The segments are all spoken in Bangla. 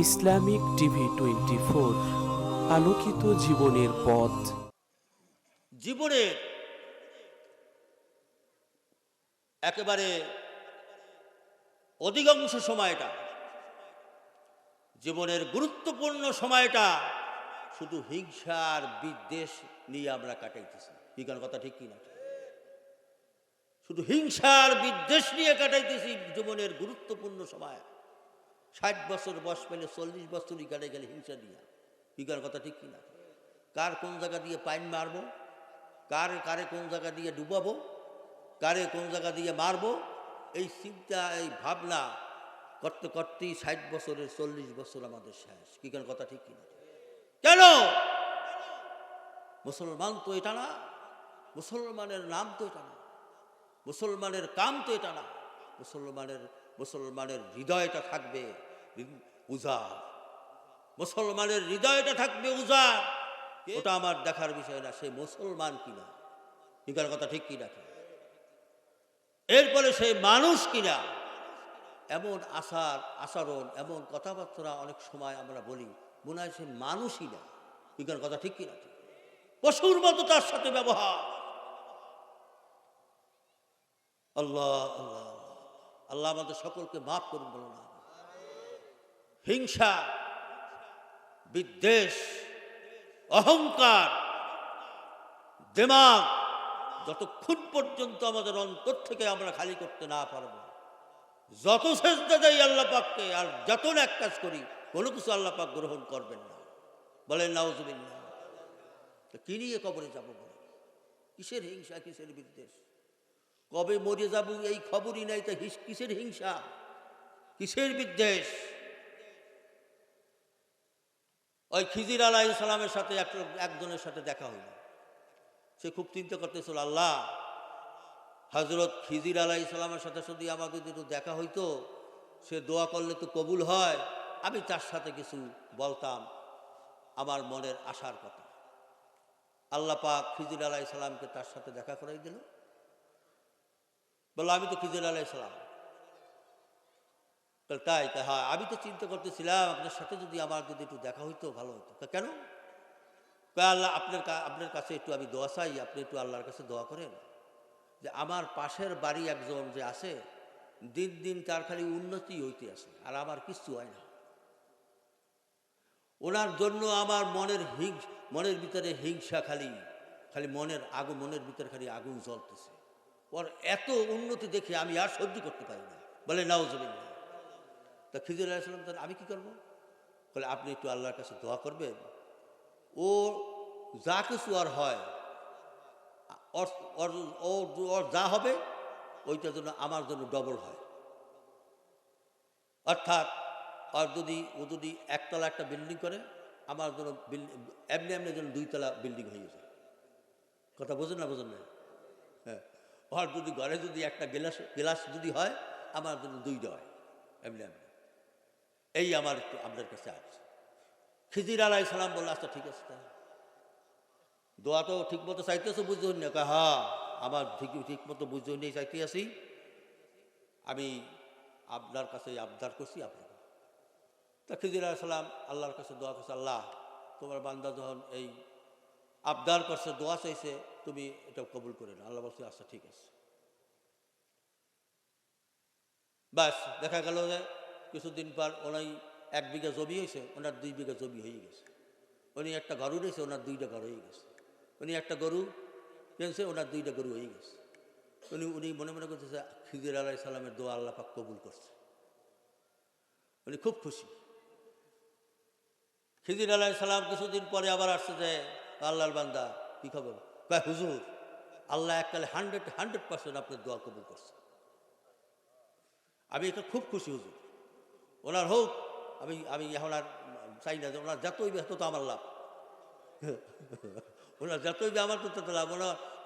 ইসলামিক টিভি 24, আলোকিত জীবনের পথ। জীবনের একেবারে অধিকাংশ সময়টা, জীবনের গুরুত্বপূর্ণ সময়টা শুধু হিংসা আর বিদ্বেষ নিয়ে আমরা কাটাইতেছি। কি কথা ঠিক কিনা? শুধু হিংসা আর বিদ্বেষ নিয়ে কাটাইতেছি জীবনের গুরুত্বপূর্ণ সময়। 60 বছর বয়স পেলে 40 বছরই কাটে গেলে হিংসা নিয়ে। কি কথা ঠিক কিনা? কার কোন জায়গা দিয়ে পাইন মারবো, কারে কোন জায়গা দিয়ে ডুবাবো, কারে কোন জায়গা দিয়ে মারবো, এই চিন্তা, এই ভাবনা করতে করতেই 60 বছরের 40 বছর আমাদের শেষ। কি কথা ঠিক কিনা? কেন? মুসলমান তো এটা না, মুসলমানের নাম তো এটা না, মুসলমানের কাম তো এটা না। মুসলমানের হৃদয়টা থাকবে উজাড়, মুসলমানের হৃদয়টা থাকবে উজাড়। ওটা আমার দেখার বিষয় না সে মুসলমান কিনা। কি কথা ঠিক কিনা? এরপরে সে মানুষ কিনা। এমন আচরণ, এমন কথাবার্তা অনেক সময় আমরা বলি, মনে হয় সে মানুষই না। কি কথা ঠিক কিনা? পশুর মতো তার সাথে ব্যবহার। আল্লাহ আল্লাহ আল্লাহ আমাদের সকলকে মাফ করুন বলো না। হিংসা, বিদ্বেষ, অহংকার, দিমাগ যতক্ষণ পর্যন্ত আমাদের অন্তর থেকে আমরা খালি করতে না পারবো, যত সেজদা দেই আল্লাহ পাককে আর যত এক কাজ করি, কোনো কিছু আল্লাহ পাক গ্রহণ করবেন না। বলেন নাউজুবিল্লাহ। কি নিয়ে কবরে যাব বলে? কিসের হিংসা, কিসের বিদ্বেষ? কবে মরে যাব এই খবরই নাই, তা কিসের হিংসা, কিসের বিদ্বেষ? ওই খিজির আলাইহিস সালামের সাথে একজনের সাথে দেখা হইল। সে খুব চিন্তা করতেছিল, আল্লাহ, হযরত খিজির আলাইহিস সালামের সাথে যদি আমাদের একটু দেখা হইতো, সে দোয়া করলে তো কবুল হয়, আমি তার সাথে কিছু বলতাম আমার মনের আশার কথা। আল্লাহ পাক খিজির আলাইহিস সালামকে তার সাথে দেখা করাই দিল। বললো, আমি তো খিজির আলাইহিস সালাম। তাই? হ্যাঁ, আমি তো চিন্তা করতেছিলাম আপনার সাথে যদি আমার যদি একটু দেখা হইতো ভালো হতো। কেন? আল্লাহ, আপনার কাছে একটু আমি দোয়া চাই, আপনি একটু আল্লাহর কাছে দোয়া করেন যে আমার পাশের বাড়ি একজন যে আছে, দিন দিন তার খালি উন্নতি হইতে আছে আর আমার কিচ্ছু হয় না। ওনার জন্য আমার মনের ভিতরে হিংসা, খালি মনের ভিতরে খালি আগুন জ্বলতেছে। ওর এত উন্নতি দেখে আমি আর সহ্য করতে পারি না। বলে নাউজুবিল্লাহ। তা খিজির আলাইহিস সালাম, তাহলে আমি কি করবো? বলে, আপনি একটু আল্লাহর কাছে দোয়া করবেন, ও যা কিছু আর হয়, ওর যা হবে ওইটা যেন আমার জন্য ডবল হয়। অর্থাৎ ও যদি একতলা একটা বিল্ডিং করে, আমার জন্য এমনি এমনি যেন 2 তলা বিল্ডিং হয়ে যায়। কথা বোঝেন না? হ্যাঁ, ওর যদি ঘরে যদি একটা গ্লাস যদি হয়, আমার জন্য 2টা হয় এমনি এমনি। এই আমার একটু আপনার কাছে আছে। খিজির আলাইহিস সালাম বলল, আচ্ছা ঠিক আছে, তাই দোয়া তো ঠিক মতো চাইতেছো, বুঝতে না? হ্যাঁ, আমার ঠিক মতো বুঝতে নিয়ে চাইতে আসি, আমি আপনার কাছে আবদার করছি আপনাকে। তা খিজির আলাইহিস সালাম আল্লাহর কাছে দোয়া করছে, আল্লাহ, তোমার বান্দা যখন এই আবদার করছে, দোয়া চাইছে, তুমি এটা কবুল করে না। আল্লাহ বলছে, আচ্ছা ঠিক আছে। ব্যাস, দেখা গেল যে কিছুদিন পর ওনাই 1 বিঘা জমি হয়েছে, ওনার 2 বিঘা জমি হয়ে গেছে। উনি একটা গরু রয়েছে, ওনার 2টা ঘর হয়ে গেছে। উনি একটা গরু কিনছে, ওনার 2টা গরু হয়ে গেছে। উনি মনে মনে করতেছে খিজির আলাইহিস সালামের দোয়া আল্লাহ পাক কবুল করছে। উনি খুব খুশি। খিজির আলাইহিস সালাম কিছুদিন পরে আবার আসছে যে, আল্লাহর বান্দা, কি খবর? কয়, হুজুর, আল্লাহ এককালে 100% আপনার দোয়া কবুল করছে। আমি এটা খুব খুশি হুজুর, ওনার হোক। আমি এখন আর চাই না যে ওনার যতই ব্যস্ত তো আমার লাভ। ওনার যতই আমার করতে লাভ।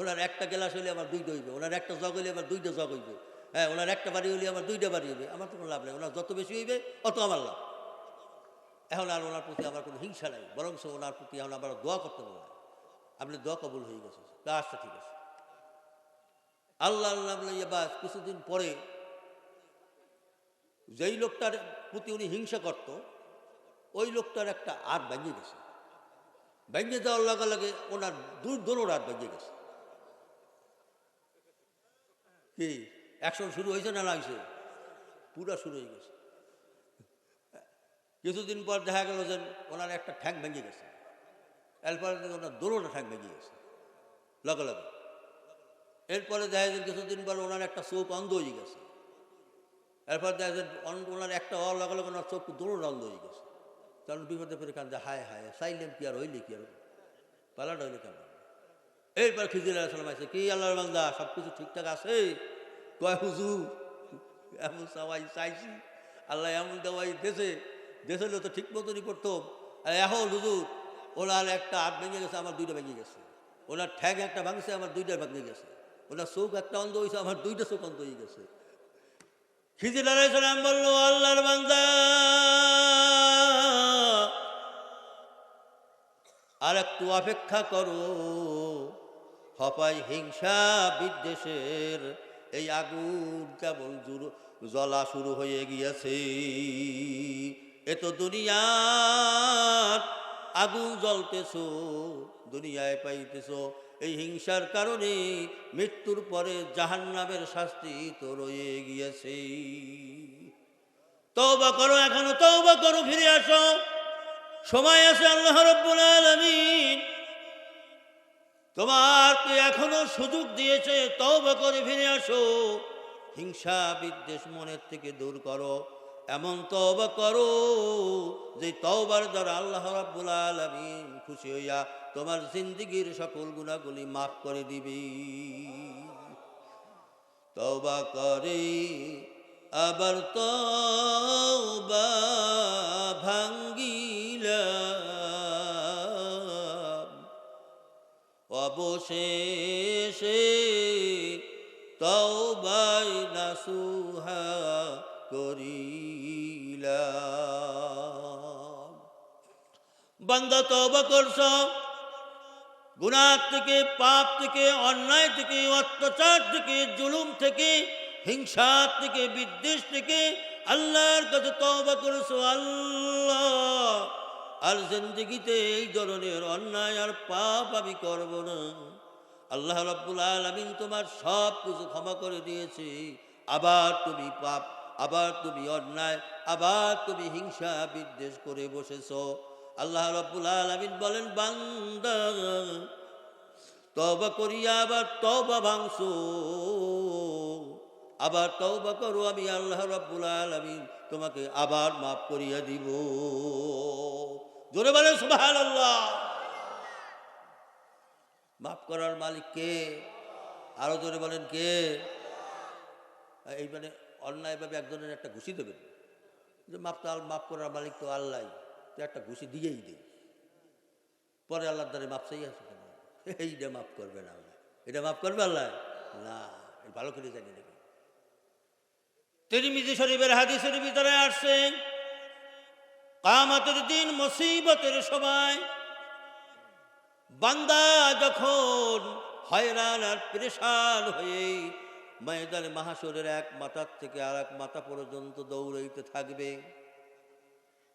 ওনার একটা গ্লাস হইলে আমার 2টা হইবে, ওনার একটা জগ হইলে আমার 2টা জগ হইবে। হ্যাঁ, ওনার একটা বাড়ি হইলে আমার 2টা বাড়ি হইবে। আমার তো কোনো লাভ নেই। ওনার যত বেশি হইবে অত আমার লাভ। এখন আর ওনার প্রতি আমার কোনো হিংসা নাই, বরং ওনার প্রতি এখন আবার দোয়া করতে বলা। আপনি দোয়া কবুল হয়ে গেছে। আচ্ছা ঠিক আছে। আল্লাহ বাস কিছুদিন পরে যেই লোকটার প্রতি উনি হিংসা করত, ওই লোকটার একটা হাত ভেঙে গেছে। ভেঙে যাওয়ার লগে লগে ওনার দোনো হাত ভেঙে গেছে। কি অ্যাকশন শুরু হয়েছে না হয়েছে? পুরা শুরু হয়ে গেছে। কিছুদিন পর দেখা গেল যে ওনার একটা ঠ্যাং ভেঙে গেছে। এরপরে ওনার দোনোটা ঠ্যাং ভেঙে গেছে লগে লগে। এরপরে দেখা যায় কিছুদিন পর ওনার একটা চোখ অন্ধ হয়ে গেছে। এরপর দেখা যায় ওনার একটা হওয়ার লগে লগে ওনার চোখ দোনোটা অন্ধ হয়ে গেছে। কারণ বিপদে পরে কান্দে, হায় হায় চাইলেন কি আর হইলে কি আর পালাটা হইলে কেন? এরপর খিজির আলাইহিস সালাম আছে, কি আল্লাহর বান্দা সব কিছু ঠিকঠাক আছে? কয় হুজুর এমন সবাই চাইছি, আল্লাহ এমন দেওয়াই দেশে দেশে তো ঠিক মতনই করতো। আর এখন হুজুর ওনার একটা হাত ভেঙে গেছে, আমার দুইটা ভেঙে গেছে। ওনার ঠ্যাং একটা ভাঙছে, আমার দুইটা ভেঙে গেছে। ওনার চোখ একটা অন্ধ হয়েছে, আমার দুইটা চোখ অন্ধ হয়ে গেছে। খিজির আলাইহিস সালাম বলল, আল্লাহর বান্দা আর একটু অপেক্ষা করো, হপাই হিংসা বিদ্বেষের এই আগুন কেবল জ্বলা শুরু হয়ে গিয়েছে। এ তো দুনিয়ার আগুন জ্বলতেছ, দুনিয়ায় পাইতেছ, এই হিংসার কারণে মৃত্যুর পরে জাহান্নামের শাস্তি তো রয়ে গিয়েছে। তওবা করো, এখনো তওবা করো, ফিরে আসো, সময় আছে। আল্লাহ রাব্বুল আলামিন তোমাকে এখনো সুযোগ দিয়েছে, তওবা করে ফিরে আসো। হিংসা বিদ্বেষ মনের থেকে দূর করো, এমন তওবা করো যে তওবার দ্বারা আল্লাহ রাব্বুল আলামিন খুশি হইয়া তোমার জিন্দেগীর সকল গুনাহগুলি মাফ করে দিবে। তওবা করে আবার তওবা ভাঙ্গিলাম, অবশেষে তওবায় নাসুহা করিলাম। বান্দা তওবা করছ, গুনাহ থেকে, পাপ থেকে, অন্যায় থেকে, অত্যাচার থেকে, জুলুম থেকে, হিংসা থেকে, বিদ্বেষ থেকে আল্লাহর কাছে তওবা করেছো। আল্লাহ আর জিন্দেগিতে এই ধরনের অন্যায় আর পাপ আমি করব না। আল্লাহ রাব্বুল আলামিন তোমার সব কিছু ক্ষমা করে দিয়েছে। আবার তুমি পাপ, আবার তুমি অন্যায়, আবার তুমি হিংসা বিদ্বেষ করে বসেছো। আল্লাহ রাব্বুল আলামিন বলেন, বান্দা তওবা করিয়া আবার তওবা ভাঙছো, আবার তওবা করো, আমি আল্লাহ রাব্বুল আলামিন তোমাকে আবার মাফ করিয়া দিব। জোরে বলেন সুবহানাল্লাহ। মাফ করার মালিক কে? আরো জোরে বলেন কে? এই মানে অন্যায়ভাবে একজনের একটা ঘুষি দেবেন যে মাফ করার মালিক তো আল্লাহ, তো একটা ঘুষি দিয়েই দেই, পরে আল্লাহর দ্বারে মাপ চাই আছে কেন? এইটা মাফ করবে না আল্লাহ, এটা মাফ করবে আল্লাহ না, ভালো করে জানি নাকি। তিরমিজি শরীফের হাদিসের ভিতরে আসছে, কিয়ামতের দিন, মুসিবতের সময় বান্দা যখন হয়রান আর পেরেশান হয়ে ময়দানে মাহশরের এক মাথার থেকে আর এক মাথা পর্যন্ত দৌড়াইতে থাকবে,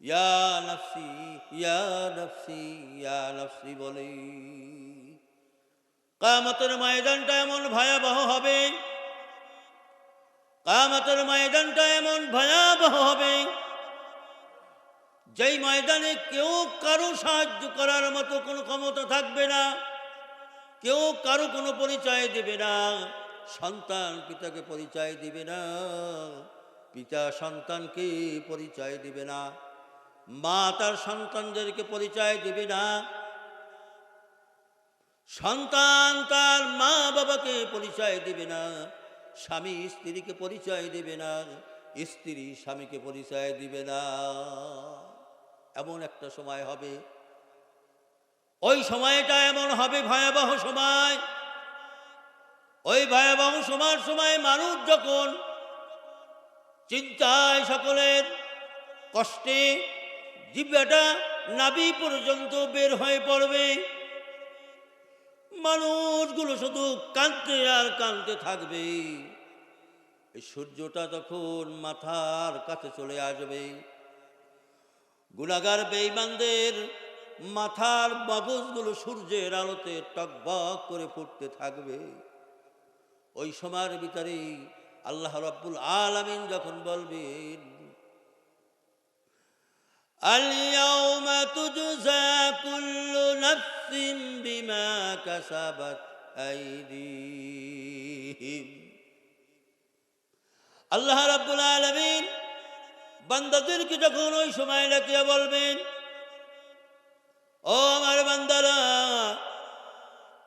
ইয়া নফসি ইয়া নফসি ইয়া নফসি বলে, কিয়ামতের ময়দানটা এমন ভয়াবহ হবে, কিয়ামতের ময়দানটা এমন ভয়াবহ হবে, যেই ময়দানে কেউ কারো সাহায্য করার মতো কোনো ক্ষমতা থাকবে না, কেউ কারো কোনো পরিচয় দেবে না। সন্তান পিতাকে পরিচয় দিবে না, পিতা সন্তানকে পরিচয় দিবে না, মা তার সন্তানদেরকে পরিচয় দিবে না, সন্তান তার মা বাবাকে পরিচয় দিবে না, স্বামী স্ত্রীকে পরিচয় দিবে না, স্ত্রী স্বামীকে পরিচয় দিবে না। এমন একটা সময় হবে, ওই সময়টা এমন হবে ভয়াবহ সময়। ওই ভয়াবহ সময় মানুষ যখন চিন্তায়, সকলের কষ্টে জিহ্বাটা নাভি পর্যন্ত বের হয়ে পড়বে, মানুষগুলো শুধু কাঁদতে আর কাঁদতে থাকবে। এই সূর্যটা তখন মাথার কাছে চলে আসবে, গুনাহগার বেঈমানদের মাথার মগজগুলো সূর্যের আলোতে টকবক করে ফুটতে থাকবে। ওই সময়ের ভিতরে আল্লাহ রাব্বুল আলামিন যখন বলবেন, আল-ইয়াউমা তুজজা কুল্লু নাফসিন বিমা কাসাবাত আইদিহিম। আল্লাহ রাব্বুল আলামিন বান্দাদেরকে যখন ওই সময় ডাকিয়া বলবেন, ও আমার বান্দারা,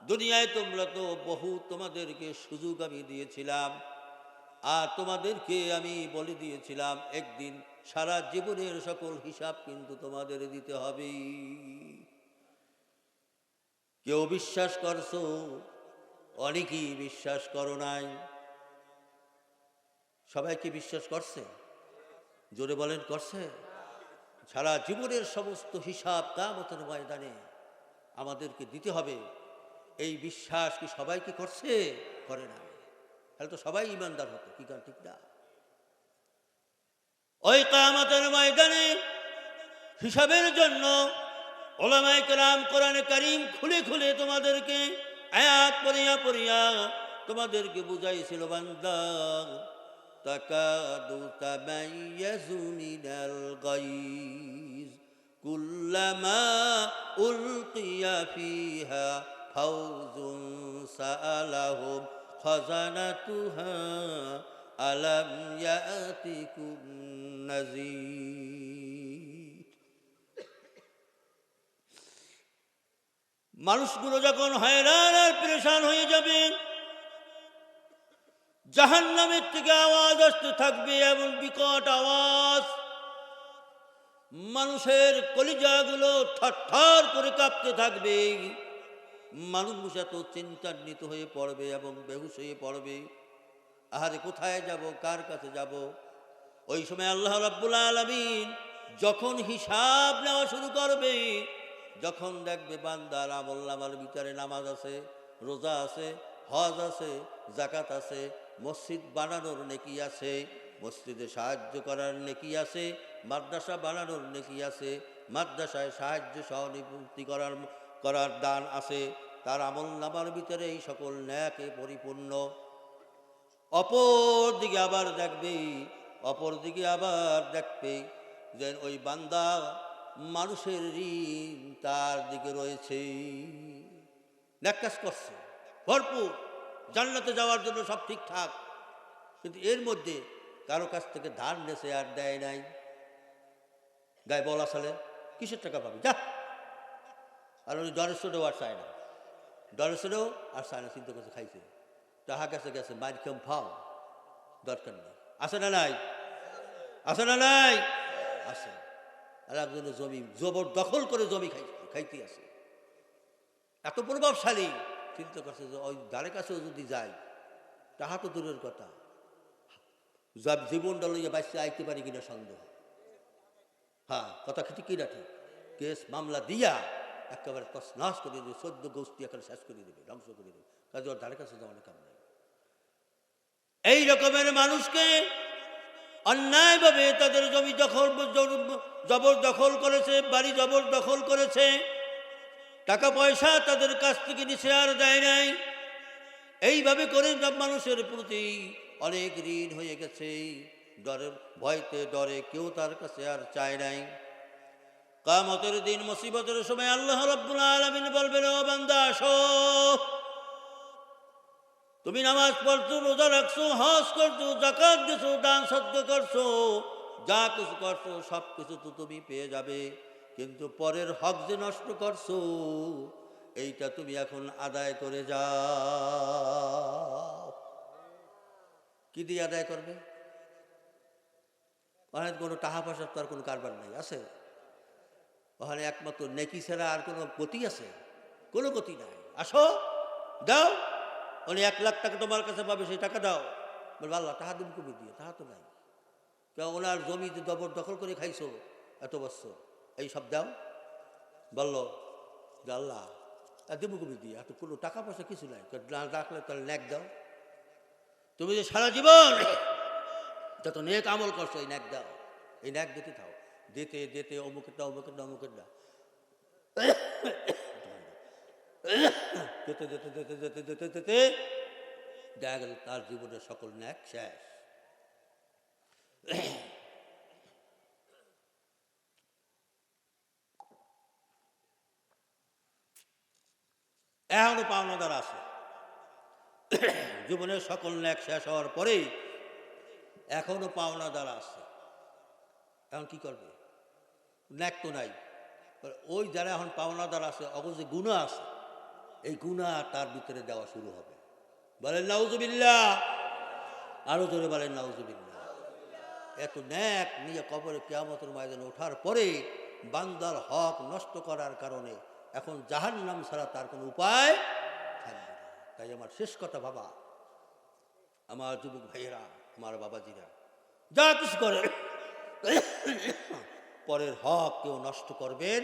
দুনিয়ায় তোমরা তো বহু তোমাদেরকে সুযোগ আমি দিয়েছিলাম, আর তোমাদেরকে আমি বলে দিয়েছিলাম একদিন সারা জীবনের সকল হিসাব কিন্তু তোমাদের দিতে হবে। কেউ বিশ্বাস করছো, অনেকেই বিশ্বাস করো নাই। সবাই কি বিশ্বাস করছে? জোরে বলেন, করছে? সারা জীবনের সমস্ত হিসাব কিয়ামতের ময়দানে আমাদেরকে দিতে হবে, এই বিশ্বাস কি সবাই কি করছে? করে না। তাহলে তো সবাই ইমানদার হতো, কি কারণ? ঠিক না? ওই কিয়ামতের ময়দানে হিসাবের জন্য উলামায়ে কেরাম কোরআনে কারীম খুলে খুলে তোমাদেরকে আয়াত পড়িয়া পড়িয়া তোমাদেরকে বুঝাইছিল, বান্দা তাকাদু তামাইয়াজু মিনাল গায়জ কুল্লামা উলকিয়া ফিহা ফাওজুন সাআলাহুম খাজানাতুহা আলাম ইয়াতিকুম নাযীর। মানুষগুলো যখন হয়রান আর পেরেশান হয়ে যাবে, জাহান্নামের থেকে আওয়াজ আসতে থাকবে, এমন বিকট আওয়াজ, মানুষের কলিজাগুলো থরথর করে কাঁপতে থাকবে। মানুষ এত চিন্তান্বিত হয়ে পড়বে এবং বেহুশ হয়ে পড়বে, আহারে কোথায় যাব, কার কাছে যাব? ওই সময় আল্লাহ রাব্বুল আলামিন যখন হিসাব নেওয়া শুরু করবে, যখন দেখবে বান্দার আমলনামার ভিতরে নামাজ আছে, রোজা আছে, হজ আছে, যাকাত আছে, মসজিদ বানানোর নেকি আছে, মসজিদে সাহায্য করার নেকি আছে, মাদ্রাসা বানানোর নেকি আছে, মাদ্রাসায় সাহায্য সহনিপুতি করার দান আছে, তার আমলনামার ভিতরে এই সকল ন্যাকে পরিপূর্ণ। অপর দিকে আবার দেখবে যে ওই বান্দা মানুষের ঋণ তার দিকে রয়েছে, নেক কাজ করছে ভরপুর, জান্নাতে যাওয়ার জন্য সব ঠিকঠাক, কিন্তু এর মধ্যে কারো কাছ থেকে ধার নেছে আর দেয় নাই। গায়ে বলা সালে কিসের টাকা পাবি, যা। আর উনি ডরেশ্বরেও আর চায় না, ডরেশ্বরেও আর চায় না, চিন্তা করছে, খাইছে, টাকা গেছে মাইর কেম ফাও, দরকার নেই। আছে না নাই? আছে না নাই? আছে। আর একজনের জমি জবরদখল করে জমি খাইতে আছে, এত প্রভাবশালী। চিন্তা করছে যে ওই ধারে কাছেও যদি যাই, তাহা তো দূরের কথা, জীবনটা লইয়া বাইসে আইতে পারি কিনা সন্দেহ। হ্যাঁ, কথা ঠিক কিনা? ঠিক। কেস মামলা দিয়া একেবারে তছনছ করে দেবে, 14 গোষ্ঠী এখানে শেষ করে দেবে, ধ্বংস করে দেবে। কাজে ওর ধারে কাছে যাওয়ার কাম নাই। এই রকমের মানুষকে অন্যায়ভাবে তাদের জমি জবরদখল করেছে, বাড়ি জবরদখল করেছে, টাকা পয়সা তাদের কাছ থেকে নিচে আর দেয় নাই। এইভাবে করে সব মানুষের প্রতি অনেক ঋণ হয়ে গেছে, ডরের ভয়তে ডরে কেউ তার কাছে আর চায় নাই। কিয়ামতের দিন মুসিবতের সময় আল্লাহ রাব্বুল আলামিন বলবেন, ও বান্দা আসো, তুমি নামাজ পড়ছো, রোজা রাখছো, হজ করছো, যাকাত দিছো, দান সদকা করছো, যা কিছু করছো সব কিছু তো তুমি পেয়ে যাবে, কিন্তু পরের হক যে নষ্ট করছো এইটা তুমি এখন আদায় করে যাও। কি দিয়ে আদায় করবে? ওখানে কোনো টাকা পয়সার তো আর কোনো কারবার নাই, আছে? ওখানে একমাত্র নেকি ছাড়া আর কোনো গতি আছে? কোনো গতি নাই। আসো, দাও। উনি 1 লাখ টাকা তোমার কাছে পাবে, সেই টাকা দাও। বলবো আল্লাহ টাকা তুমি কমে দিয়ে, টাকা তো নাই। কেউ ওনার জমি যে জবরদখল করে খাইছো এত বছর, এই সব দাও। বললো যে আল্লাহ দেবো কমে দিয়ে, এত কোনো টাকা পয়সা কিছু নাই, রাখলে তাহলে ন্যাক দাও। তুমি যে সারা জীবন যত নেক আমল করছো, এই ন্যাক দাও, এই ন্যাক দিতে থাও। যেতে যেতে অমুকের না অমুকের না অমুকের না যেতে যেতে যেতে যেতে যেতে যেতে দেখা গেল তার জীবনের সকল ন্যাক শেষ। এখনো পাওনাদার আছে। জীবনের সকল ন্যাক শেষ হওয়ার পরেই এখনো পাওনাদার আছে। এখন কি করবে? ন্যাক তো নাই। ওই যারা এখন পাওনাদার আছে, অবশ্যই গুনাহ আছে, এই গুনাহ তার ভিতরে দেওয়া শুরু হবে। বলেন নাউজুবিল্লাহ, আরো জোরে বলেন নাউজুবিল্লাহ। এত ন্যাক নিয়ে কবরে কিয়ামতের ময়দানে ওঠার পরে বান্দার হক নষ্ট করার কারণে এখন জাহান্নাম ছাড়া তার কোনো উপায় থাকবে না। তাই আমার শেষ কথা, বাবা, আমার যুবক ভাইয়েরা, আমার বাবাজিরা, যা কিছু করে পরের হক কেউ নষ্ট করবেন